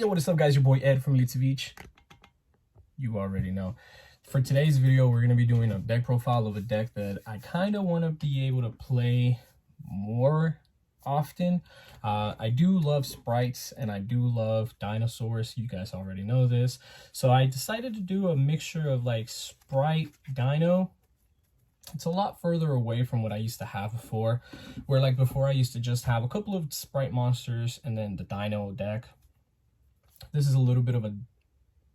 Yo, what is up, guys? Your boy Ed from Savij. You already know. For today's video, we're going to be doing a deck profile of a deck that I kind of want to be able to play more often. I do love sprites and I do love dinosaurs. You guys already know this. So I decided to do a mixture of like Spright, Dino. It's a lot further away from what I used to have before, where like before I used to just have a couple of Spright monsters and then the Dino deck. This is a little bit of a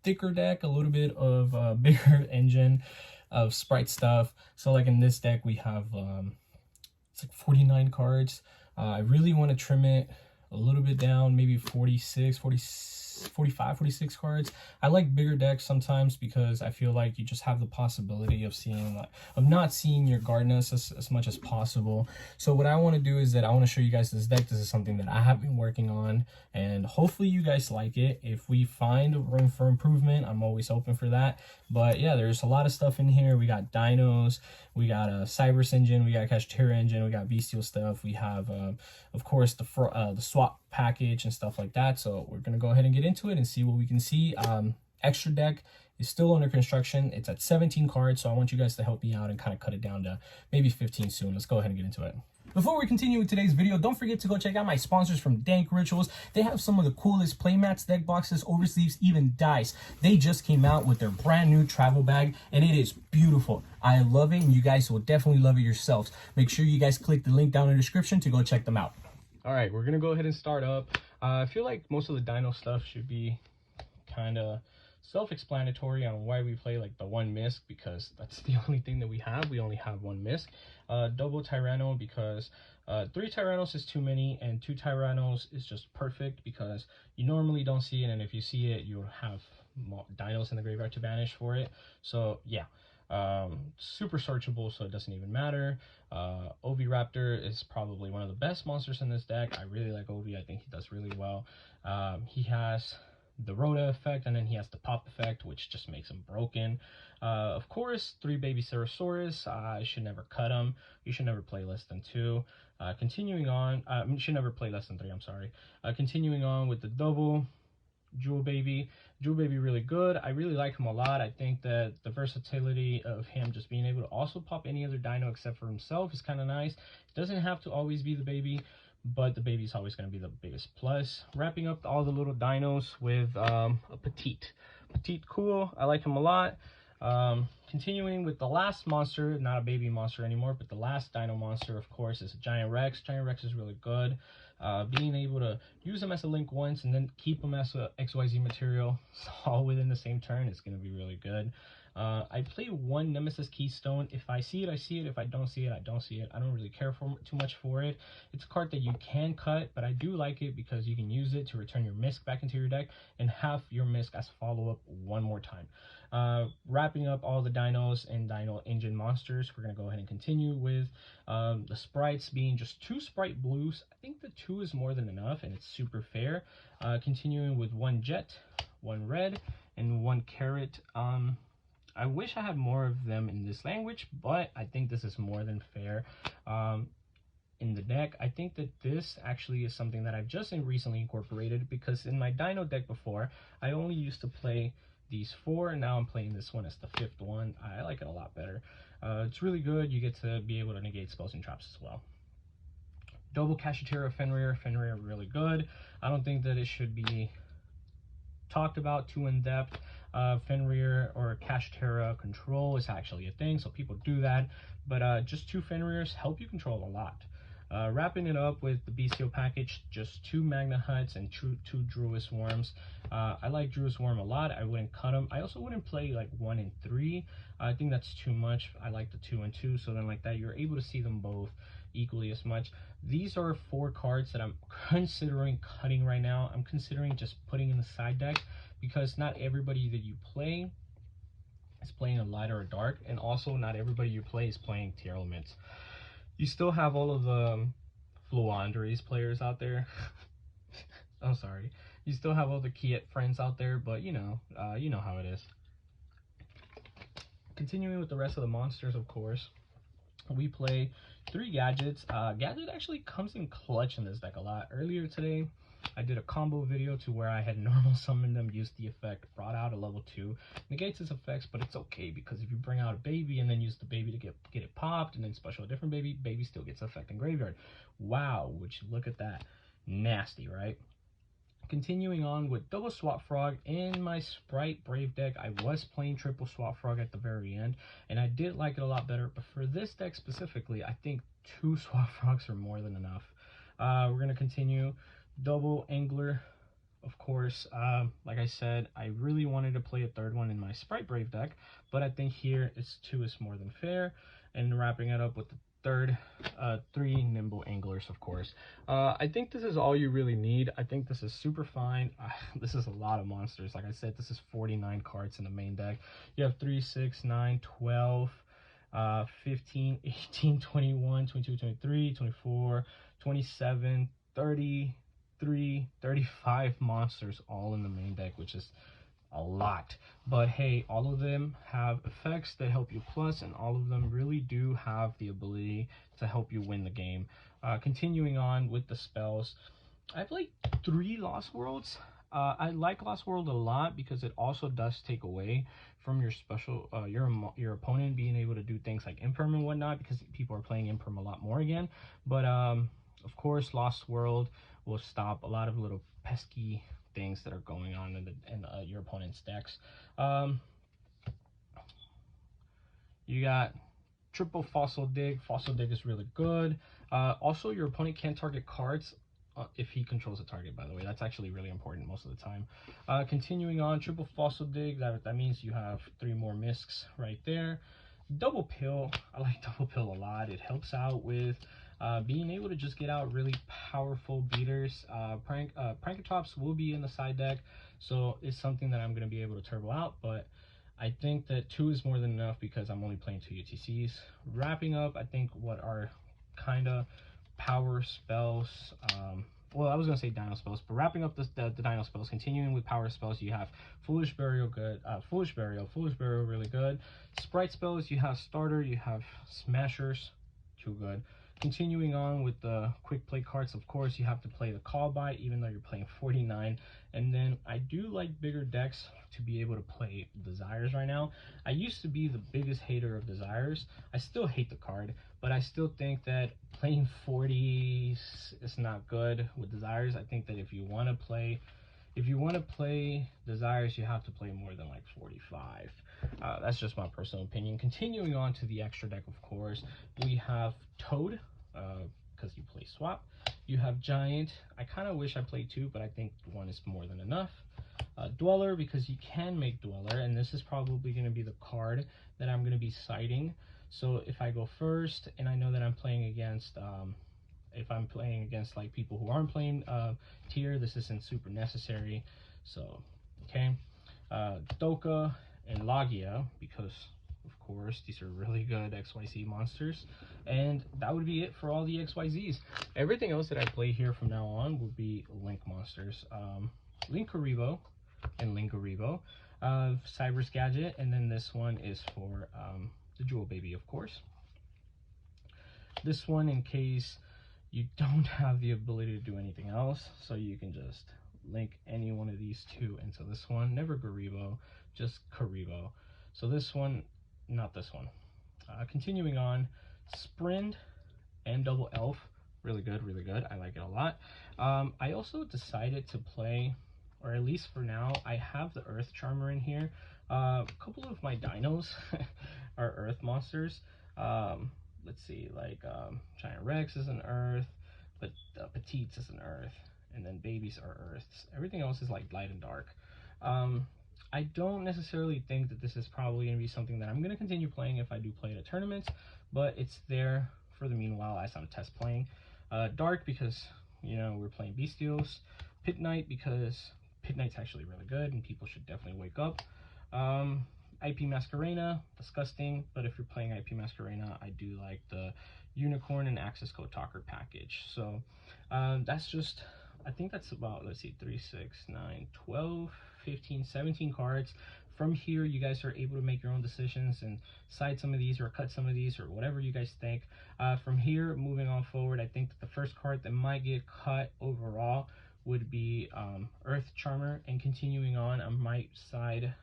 thicker deck, a little bit of a bigger engine of Spright stuff. So like in this deck we have it's like 49 cards. I really want to trim it a little bit down, maybe 45, 46 cards. I like bigger decks sometimes because I feel like you just have the possibility of seeing not seeing your Gardenas as much as possible. So what I want to do is that I want to show you guys this deck. This is something that I have been working on and hopefully you guys like it. If we find room for improvement, I'm always open for that. But yeah, there's a lot of stuff in here. We got Dinos, we got a Cybers engine, we got Kashtira engine, we got Bystial stuff, we have of course the swap package and stuff like that. So we're gonna go ahead and get into it and see what we can see. Extra deck is still under construction. It's at 17 cards, so I want you guys to help me out and kind of cut it down to maybe 15 soon. Let's go ahead and get into it. Before we continue with today's video, don't forget to go check out my sponsors from Dank Rituals. They have some of the coolest playmats, deck boxes, oversleeves, even dice. They just came out with their brand new travel bag and it is beautiful. I love it and you guys will definitely love it yourselves. Make sure you guys click the link down in the description to go check them out. All right, we're gonna go ahead and start up. I feel like most of the Dino stuff should be kind of self-explanatory on why we play like the one misc, because that's the only thing that we have. We only have one misc. Double Tyranno because 3 Tyrannos is too many and 2 Tyrannos is just perfect because you normally don't see it, and if you see it you'll have Dinos in the graveyard to banish for it. So yeah, super searchable, so it doesn't even matter. Oviraptor is probably one of the best monsters in this deck. I really like Ovi. I think he does really well. He has the Rhoda effect and then he has the pop effect, which just makes him broken. Of course, 3 baby Ceratosaurus. I should never cut them. You should never play less than 2. Continuing on, you should never play less than 3, I'm sorry. Continuing on with the double Jewel Baby. Jewel Baby really good. I really like him a lot. I think that the versatility of him just being able to also pop any other dino except for himself is kind of nice. It doesn't have to always be the baby, but the baby is always going to be the biggest plus. Wrapping up all the little dinos with a Petite. Petite, cool. I like him a lot. Continuing with the last monster, not a baby monster anymore, but the last dino monster, of course, is a Giant Rex. Giant Rex is really good. Being able to use him as a link once and then keep him as a XYZ material all within the same turn is going to be really good. I play 1 Nemesis Keystone. If I see it, I see it. If I don't see it, I don't see it. I don't really care too much for it. It's a card that you can cut, but I do like it because you can use it to return your misc back into your deck and have your misc as follow-up one more time. Wrapping up all the dinos and dino engine monsters, we're going to go ahead and continue with the sprites being just 2 Spright blues. I think the 2 is more than enough and it's super fair. Continuing with 1 jet, 1 red, and 1 carrot. I wish I had more of them in this language, but I think this is more than fair in the deck. I think that this actually is something that I've just recently incorporated, because in my Dino deck before, I only used to play these 4, and now I'm playing this one as the 5th one. I like it a lot better. It's really good. You get to be able to negate spells and traps as well. Double Kashtira Fenrir. Fenrir really good. I don't think that it should be talked about too in depth. Fenrir or Kashtira control is actually a thing, so people do that, but just 2 Fenrirs help you control a lot. Wrapping it up with the Bystial package, just 2 Magna Huts and 2 Druid Worms. I like Druid Worm a lot. I wouldn't cut them. I also wouldn't play like 1 and 3. I think that's too much. I like the 2 and 2, so then like that you're able to see them both equally as much. These are 4 cards that I'm considering cutting right now. I'm considering just putting in the side deck, because not everybody that you play is playing a light or a dark, and also not everybody you play is playing tier elements. You still have all of the Fluandres players out there. I'm sorry. You still have all the Kiet friends out there, but you know how it is. Continuing with the rest of the monsters, of course, we play 3 gadgets. Gadget actually comes in clutch in this deck a lot. Earlier today, I did a combo video to where I had normal summoned them, used the effect, brought out a level 2, negates its effects, but it's okay because if you bring out a baby and then use the baby to get it popped and then special a different baby, baby still gets effect in graveyard. Wow, would you look at that? Nasty, right? Continuing on with double Swap Frog in my Spright Brave deck. I was playing triple Swap Frog at the very end, and I did like it a lot better. But for this deck specifically, I think 2 Swap Frogs are more than enough. We're going to continue. Double Angler, of course. Like I said, I really wanted to play a third one in my Spright Brave deck, but I think here it's 2 is more than fair. And wrapping it up with the third, 3 Nimble Anglers, of course. I think this is all you really need. I think this is super fine. This is a lot of monsters. Like I said, this is 49 cards in the main deck. You have 3, 6, 9, 12, 15, 18, 21, 22, 23, 24, 27, 33, 35 monsters all in the main deck, which is a lot. But hey, all of them have effects that help you plus, and all of them really do have the ability to help you win the game. Continuing on with the spells, I played 3 Lost Worlds. I like Lost World a lot because it also does take away from your special your opponent being able to do things like Imperm and whatnot, because people are playing Imperm a lot more again. But of course, Lost World will stop a lot of little pesky things that are going on in your opponent's decks. You got triple Fossil Dig. Fossil Dig is really good. Also, your opponent can't target cards if he controls a target, by the way. That's actually really important most of the time. Continuing on, triple Fossil Dig. That means you have 3 more Misks right there. Double Pill. I like Double Pill a lot. It helps out with being able to just get out really powerful beaters. Prankatops will be in the side deck, so it's something that I'm going to be able to turbo out, but I think that 2 is more than enough because I'm only playing 2 UTCs. Wrapping up, I think what are kind of power spells, well, I was going to say Dino spells, but wrapping up the Dino spells, continuing with power spells, you have Foolish Burial, good, Foolish Burial really good. Spright spells, you have Starter, you have Smashers, too good. Continuing on with the quick play cards, of course, you have to play the Call By, even though you're playing 49. And then I do like bigger decks to be able to play Desires right now. I used to be the biggest hater of Desires. I still hate the card, but I still think that playing 40 is not good with Desires. I think that if you want to play Desires, you have to play more than like 45. That's just my personal opinion. Continuing on to the extra deck, of course, we have Toad, because you play Swap. You have Giant. I kind of wish I played 2, but I think 1 is more than enough. Dweller, because you can make Dweller, and this is probably going to be the card that I'm going to be citing. So if I go first, and I know that I'm playing against, if I'm playing against like people who aren't playing tier, this isn't super necessary. So, okay. Doka and Logia, because of course these are really good XYZ monsters. And that would be it for all the XYZs. Everything else that I play here from now on will be Link monsters. Linkaribo and Linkaribo. Cyber's Gadget, and then this one is for the Jewel Baby, of course. This one in case you don't have the ability to do anything else, so you can just link any one of these 2 into this one. Never Garibo, just Karibo. So this one, not this one. Continuing on, Sprint and Double Elf, really good, really good. I like it a lot. I also decided to play, or at least for now, I have the Earth Charmer in here. A couple of my Dinos are Earth monsters. Let's see, like Giant Rex is an Earth, but Petites is an Earth, and then babies are Earths. Everything else is like light and dark. I don't necessarily think that this is probably going to be something that I'm going to continue playing if I do play at a tournament, but it's there for the meanwhile as I'm test playing. Dark, because, you know, we're playing Bystials. Pit Knight, because Pit Knight's actually really good and people should definitely wake up. IP Masquerena, disgusting, but if you're playing IP Masquerena, I do like the Unicorn and Access Code Talker package. So that's just, I think that's about, let's see, 3, 6, 9, 12, 15, 17 cards. From here, you guys are able to make your own decisions and side some of these or cut some of these or whatever you guys think. From here, moving on forward, I think that the first card that might get cut overall would be Earth Charmer, and continuing on, I might side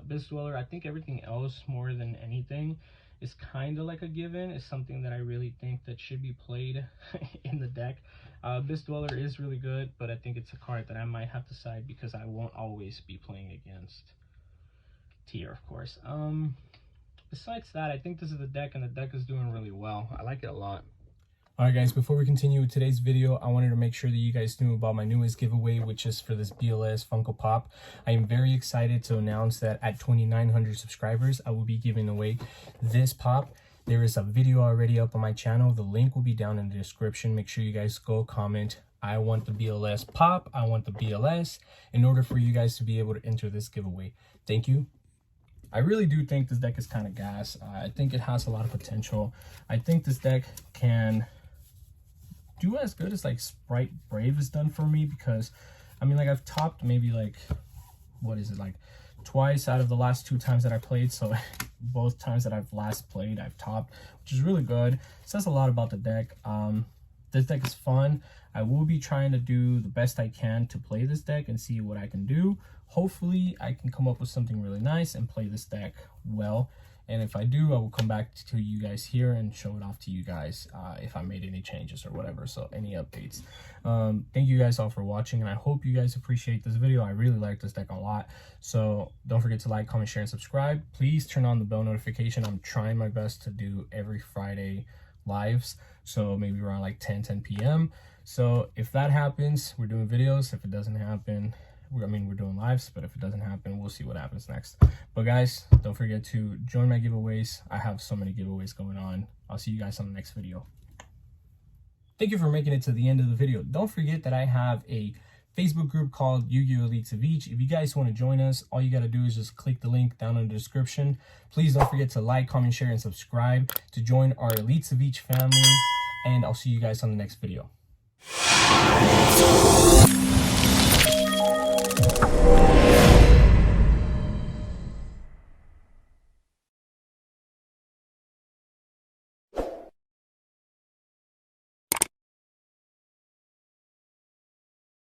Bystial. I think everything else, more than anything, is kind of like a given. It's something that I really think that should be played in the deck. Bystial is really good, but I think it's a card that I might have to side because I won't always be playing against Tier, of course. Besides that, I think this is the deck, and the deck is doing really well. I like it a lot. Alright guys, before we continue with today's video, I wanted to make sure that you guys knew about my newest giveaway, which is for this BLS Funko Pop. I am very excited to announce that at 2,900 subscribers, I will be giving away this pop. There is a video already up on my channel. The link will be down in the description. Make sure you guys go comment, I want the BLS pop, I want the BLS, in order for you guys to be able to enter this giveaway. Thank you. I really do think this deck is kind of gas. I think it has a lot of potential. I think this deck can do as good as like Spright Brave has done for me, because I mean, like, I've topped maybe like, what is it, like twice out of the last 2 times that I played. So both times that I've last played, I've topped, which is really good. It says a lot about the deck. This deck is fun. I will be trying to do the best I can to play this deck and see what I can do. Hopefully I can come up with something really nice and play this deck well. And if I do, I will come back to you guys here and show it off to you guys if I made any changes or whatever, so any updates. Thank you guys all for watching, and I hope you guys appreciate this video. I really like this deck a lot. So don't forget to like, comment, share, and subscribe. Please turn on the bell notification. I'm trying my best to do every Friday lives, so maybe around like 10 p.m. So if that happens, we're doing videos. If it doesn't happen, we're doing lives, but if it doesn't happen, we'll see what happens next. But guys, don't forget to join my giveaways. I have so many giveaways going on. I'll see you guys on the next video. Thank you for making it to the end of the video. Don't forget that I have a Facebook group called YuGiOh Elite Savij. If you guys want to join us, all you got to do is just click the link down in the description. Please don't forget to like, comment, share, and subscribe to join our Elite Savij family. And I'll see you guys on the next video.